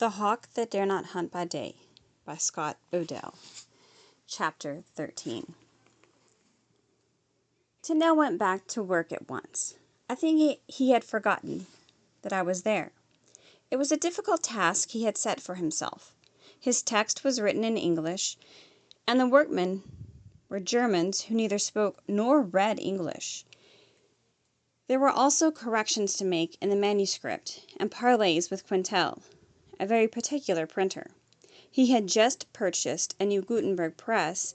The Hawk That Dare Not Hunt by Day by Scott Odell. Chapter 13. Tyndall went back to work at once. I think he had forgotten that I was there. It was a difficult task he had set for himself. His text was written in English, and the workmen were Germans who neither spoke nor read English. There were also corrections to make in the manuscript, and parleys with Quintel, a very particular printer. He had just purchased a new Gutenberg press,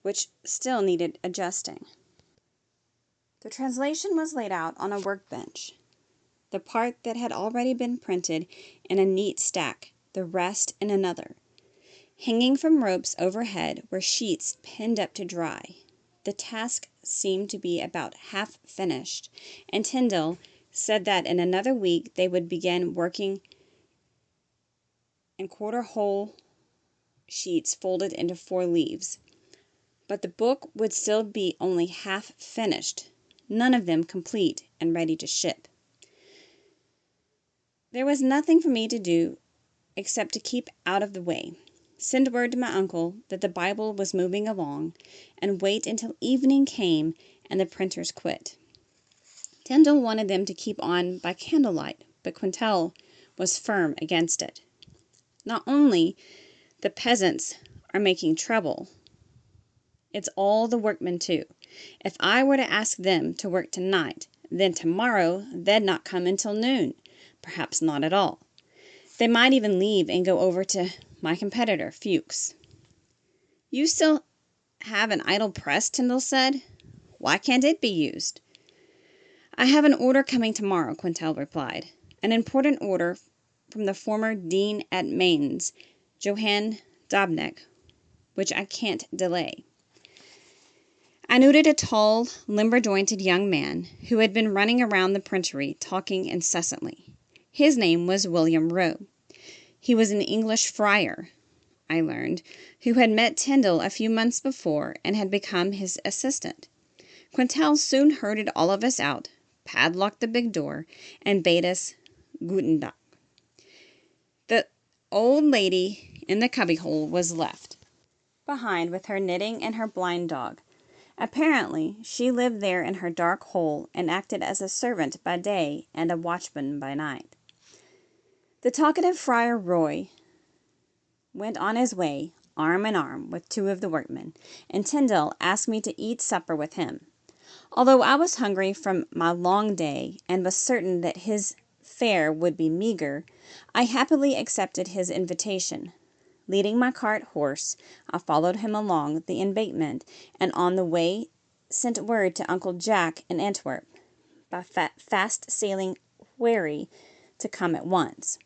which still needed adjusting. The translation was laid out on a workbench, the part that had already been printed in a neat stack, the rest in another. Hanging from ropes overhead were sheets pinned up to dry. The task seemed to be about half finished, and Tyndall said that in another week they would begin working in quarter-hole sheets folded into 4 leaves. But the book would still be only half finished, none of them complete and ready to ship. There was nothing for me to do except to keep out of the way, send word to my uncle that the Bible was moving along, and wait until evening came and the printers quit. Tyndall wanted them to keep on by candlelight, but Quintel was firm against it. Not only the peasants are making trouble, it's all the workmen too. If I were to ask them to work tonight, then tomorrow they'd not come until noon, perhaps not at all. They might even leave and go over to my competitor, Fuchs. You still have an idle press, Tyndall said. Why can't it be used? I have an order coming tomorrow, Quintel replied. An important order from the former dean at Mainz, Johann Dobnik, which I can't delay. I noted a tall, limber-jointed young man who had been running around the printery talking incessantly. His name was William Rowe. He was an English friar, I learned, who had met Tyndall a few months before and had become his assistant. Quintel soon herded all of us out, padlocked the big door, and bade us Guten Tag. The old lady in the cubbyhole was left behind with her knitting and her blind dog. Apparently, she lived there in her dark hole and acted as a servant by day and a watchman by night. The talkative Friar Roy went on his way, arm in arm with 2 of the workmen, and Tyndall asked me to eat supper with him. Although I was hungry from my long day and was certain that his fare would be meager, I happily accepted his invitation. Leading my cart horse, I followed him along the embankment, and on the way sent word to Uncle Jack in Antwerp, by fast-sailing wherry, to come at once.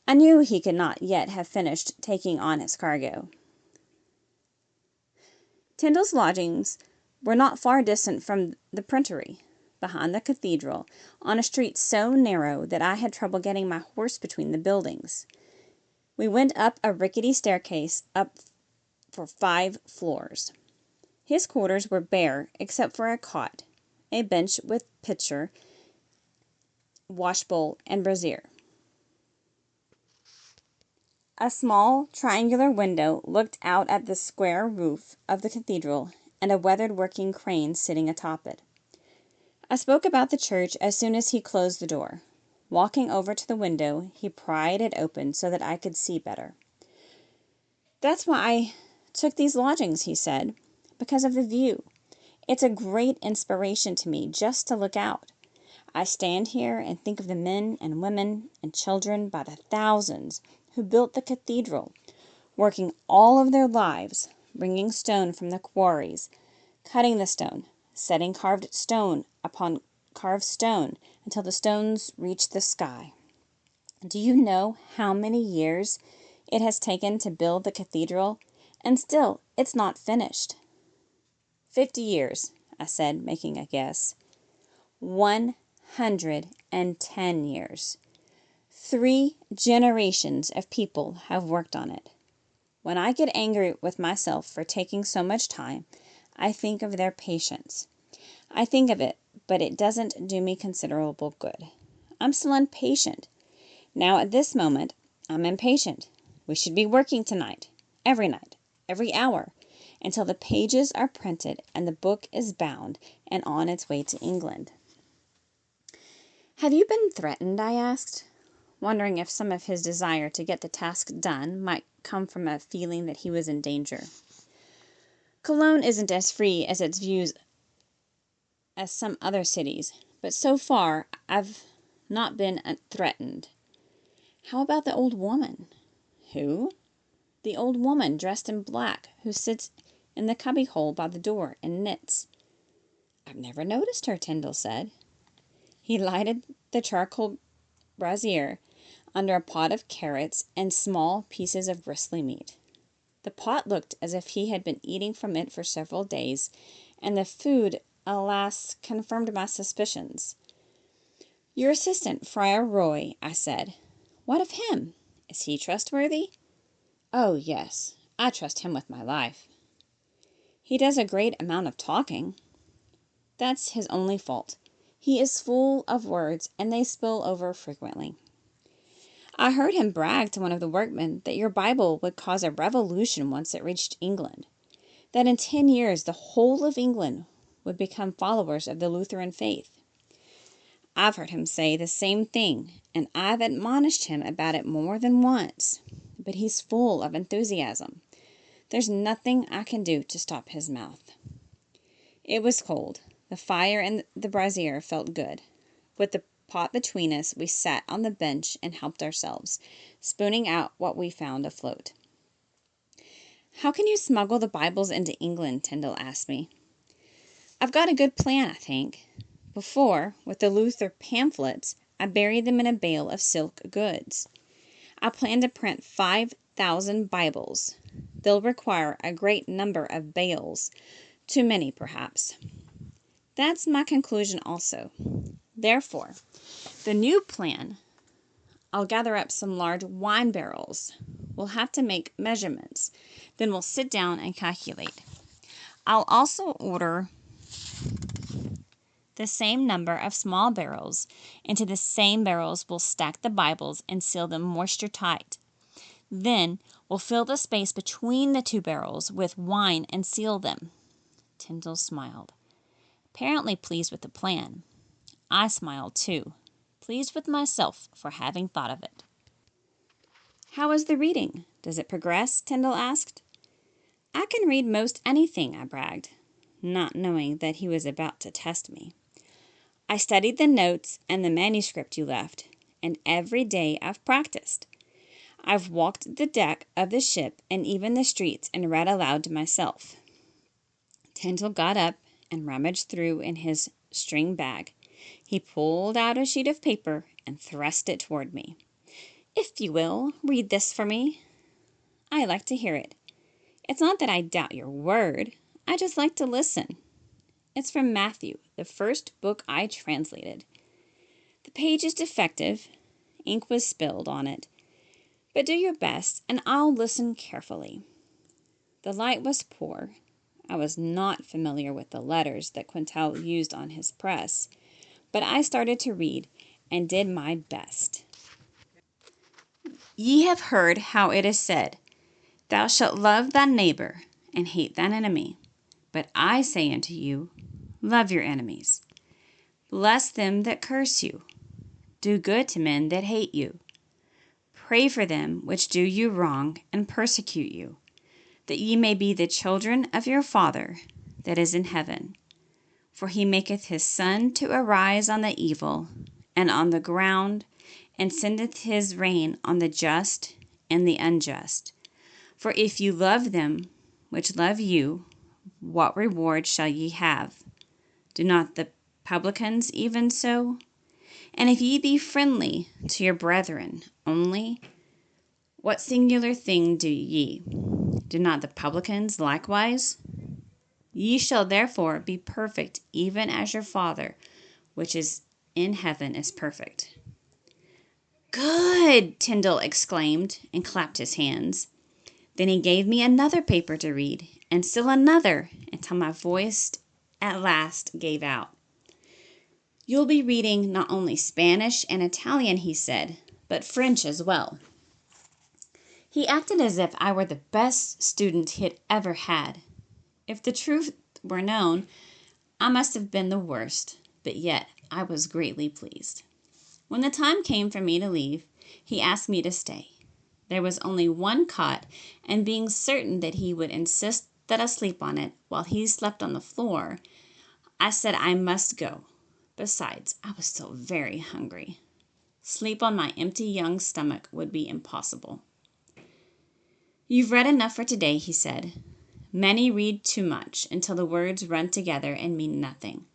I knew he could not yet have finished taking on his cargo. Tyndall's lodgings were not far distant from the printery, behind the cathedral, on a street so narrow that I had trouble getting my horse between the buildings. We went up a rickety staircase up for 5 floors. His quarters were bare except for a cot, a bench with pitcher, washbowl, and brazier. A small triangular window looked out at the square roof of the cathedral and a weathered working crane sitting atop it. I spoke about the church as soon as he closed the door. Walking over to the window, he pried it open so that I could see better. That's why I took these lodgings, he said, because of the view. It's a great inspiration to me just to look out. I stand here and think of the men and women and children by the thousands who built the cathedral, working all of their lives, bringing stone from the quarries, cutting the stone, setting carved stone upon carved stone until the stones reach the sky. Do you know how many years it has taken to build the cathedral? And still, it's not finished. 50 years, I said, making a guess. 110 years. 3 generations of people have worked on it. When I get angry with myself for taking so much time, I think of their patience. I think of it, but it doesn't do me considerable good. I'm still impatient. Now, at this moment, I'm impatient. We should be working tonight, every hour, until the pages are printed and the book is bound and on its way to England." "Have you been threatened?" I asked, wondering if some of his desire to get the task done might come from a feeling that he was in danger. "Cologne isn't as free as its views as some other cities, but so far I've not been threatened." "How about the old woman?" "Who?" "The old woman dressed in black who sits in the cubbyhole by the door and knits." "I've never noticed her," Tyndall said. He lighted the charcoal brazier under a pot of carrots and small pieces of bristly meat. The pot looked as if he had been eating from it for several days, and the food, alas, confirmed my suspicions. "Your assistant, Friar Roy," I said. "What of him? Is he trustworthy?" "Oh, yes. I trust him with my life." "He does a great amount of talking." "That's his only fault. He is full of words, and they spill over frequently." "I heard him brag to one of the workmen that your Bible would cause a revolution once it reached England. That in 10 years the whole of England would become followers of the Lutheran faith." "I've heard him say the same thing, and I've admonished him about it more than once. But he's full of enthusiasm. There's nothing I can do to stop his mouth." It was cold. The fire in the brazier felt good. With the pot between us, we sat on the bench and helped ourselves, spooning out what we found afloat. "How can you smuggle the Bibles into England?" Tyndall asked me. "I've got a good plan, I think. Before, with the Luther pamphlets, I buried them in a bale of silk goods. I plan to print 5,000 Bibles. They'll require a great number of bales. Too many, perhaps." "That's my conclusion also. Therefore, the new plan, I'll gather up some large wine barrels. We'll have to make measurements. Then we'll sit down and calculate. I'll also order the same number of small barrels. Into the same barrels we'll stack the Bibles and seal them moisture tight. Then we'll fill the space between the two barrels with wine and seal them." Tyndall smiled, apparently pleased with the plan. I smiled too, pleased with myself for having thought of it. "How is the reading? Does it progress?" Tyndall asked. "I can read most anything," I bragged, not knowing that he was about to test me. "I studied the notes and the manuscript you left, and every day I've practiced. I've walked the deck of the ship and even the streets and read aloud to myself." Tyndall got up and rummaged through in his string bag. He pulled out a sheet of paper and thrust it toward me. "If you will, read this for me." "I like to hear it. It's not that I doubt your word. I just like to listen. It's from Matthew, the first book I translated. The page is defective. Ink was spilled on it. But do your best, and I'll listen carefully." The light was poor. I was not familiar with the letters that Quintal used on his press, but I started to read and did my best. "Ye have heard how it is said, Thou shalt love thy neighbor and hate thine enemy. But I say unto you, love your enemies. Bless them that curse you. Do good to men that hate you. Pray for them which do you wrong and persecute you, that ye may be the children of your Father that is in heaven. For he maketh his sun to arise on the evil and on the ground, and sendeth his rain on the just and the unjust. For if you love them which love you, what reward shall ye have? Do not the publicans even so? And if ye be friendly to your brethren only, what singular thing do ye? Do not the publicans likewise? Ye shall therefore be perfect, even as your Father, which is in heaven, is perfect." "Good!" Tyndall exclaimed and clapped his hands. Then he gave me another paper to read, and still another, until my voice at last gave out. "You'll be reading not only Spanish and Italian," he said, "but French as well." He acted as if I were the best student he had ever had. If the truth were known, I must have been the worst, but yet I was greatly pleased. When the time came for me to leave, he asked me to stay. There was only one cot, and being certain that he would insist that I sleep on it while he slept on the floor, I said I must go. Besides, I was still very hungry. Sleep on my empty young stomach would be impossible. "You've read enough for today," he said. "Many read too much until the words run together and mean nothing.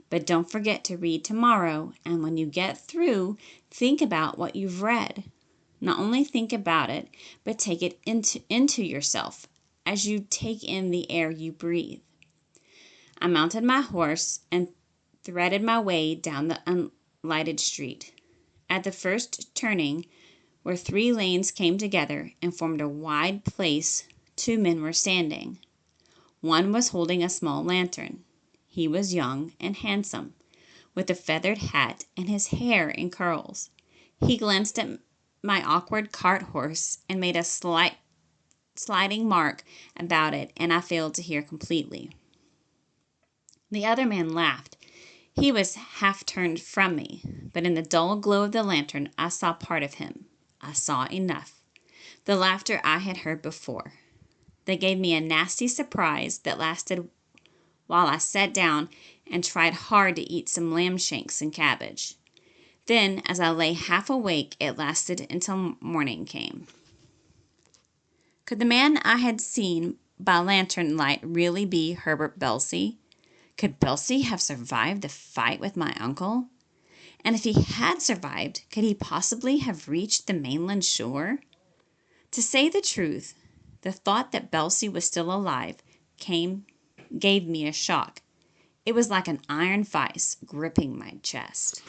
But don't forget to read tomorrow, and when you get through, think about what you've read. Not only think about it, but take it into yourself as you take in the air you breathe." I mounted my horse and threaded my way down the unlighted street. At the first turning, where 3 lanes came together and formed a wide place, 2 men were standing. One was holding a small lantern. He was young and handsome, with a feathered hat and his hair in curls. He glanced at my awkward cart horse and made a sliding mark about it, and I failed to hear completely. The other man laughed. He was half turned from me, but in the dull glow of the lantern I saw part of him. I saw enough. The laughter I had heard before. They gave me a nasty surprise that lasted while I sat down and tried hard to eat some lamb shanks and cabbage. Then, as I lay half awake, it lasted until morning came. Could the man I had seen by lantern light really be Herbert Belsey? Could Belsey have survived the fight with my uncle? And if he had survived, could he possibly have reached the mainland shore? To say the truth, the thought that Belsey was still alive gave me a shock. It was like an iron vice gripping my chest.